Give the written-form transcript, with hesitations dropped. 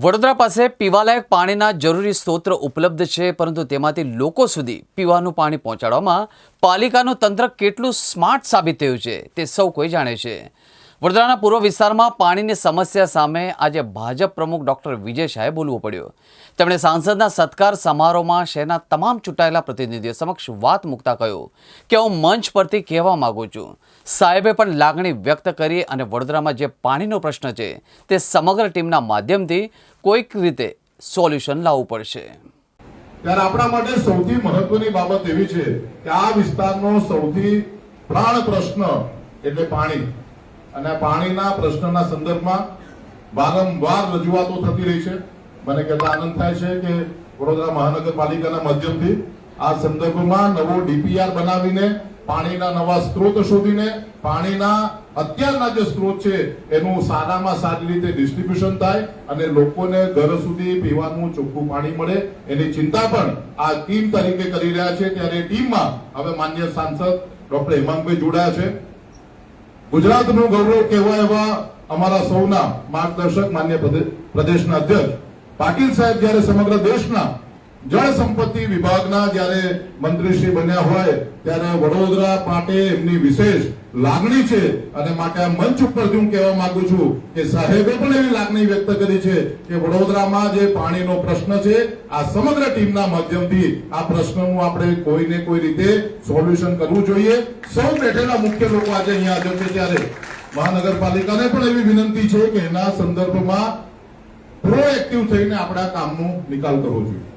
વડોદરા પાસે પીવાલાયક પાણીના જરૂરી સ્ત્રોત ઉપલબ્ધ છે, પરંતુ તેમાંથી લોકો સુધી પીવાનું પાણી પહોંચાડવામાં પાલિકાનું તંત્ર કેટલું સ્માર્ટ સાબિત થયું છે તે સૌ કોઈ જાણે છે। વડોદરાના પૂર્વ વિસ્તારમાં પાણીની સમસ્યા સામે આજે ભાજપ પ્રમુખ ડોક્ટર વિજય શાહે બોલવું પડ્યું। તેમણે સાંસદના સત્કાર સમારોહમાં શહેરના તમામ ચૂંટાયેલા પ્રતિનિધિઓ સમક્ષ વાત મૂકતા કહ્યું કે હું મંચ પરથી કહેવા માંગુ છું, સાહેબે પણ લાગણી વ્યક્ત કરી અને વડોદરામાં જે પાણીનો પ્રશ્ન છે તે સમગ્ર ટીમના માધ્યમથી કોઈક રીતે સોલ્યુશન લાવવું પડશે। ત્યારે આપણા માટે સૌથી મહત્વની બાબત એવી છે કે આ વિસ્તારનો સૌથી પ્રાણ પ્રશ્ન એટલે પાણી, અને પાણીના પ્રશ્નના સંદર્ભમાં વારંવાર રજૂઆતો થતી રહી છે। મને કહેતા આનંદ થાય છે કે વડોદરા મહાનગરપાલિકાના માધ્યમથી આ સંદર્ભમાં નવો ડીપીઆર બનાવીને પાણીના નવા સ્ત્રોત શોધીને પાણીના અત્યારના જે સ્ત્રોત છે એનું સારામાં સારી રીતે ડિસ્ટ્રીબ્યુશન થાય અને લોકોને ઘર સુધી પીવાનું ચોખ્ખું પાણી મળે એની ચિંતા પણ આ ટીમ તરીકે કરી રહ્યા છે। ત્યારે ટીમમાં હવે માન્ય સાંસદ ડોક્ટર હેમાંગભાઈ જોડાયા છે। ગુજરાતનું ગૌરવ કહેવાય એવા અમારા સૌના માર્ગદર્શક માન્ય પ્રદેશના અધ્યક્ષ પાટીલ સાહેબ જ્યારે સમગ્ર દેશના જળ સંપત્તિ વિભાગના જ્યારે મંત્રીશ્રી બન્યા હોય ત્યારે વડોદરા માટે એમની વિશેષ લાગણી છે, અને માટે આ મંચ ઉપરથી હું કહેવા માંગુ છું કે સાહેબે પણ એવી લાગણી વ્યક્ત કરી છે કે વડોદરામાં જે પાણીનો પ્રશ્ન છે આ સમગ્ર ટીમના માધ્યમથી આ પ્રશ્નનું આપણે કોઈને કોઈ રીતે સોલ્યુશન કરવું જોઈએ। સૌ બેઠેલા મુખ્ય લોકો આજે અહીંયા હાજર છે, ત્યારે મહાનગરપાલિકાને પણ એવી વિનંતી છે કે એના સંદર્ભમાં પ્રોએક્ટિવ થઈને આપણે આ કામનો નિકાલ કરવો જોઈએ।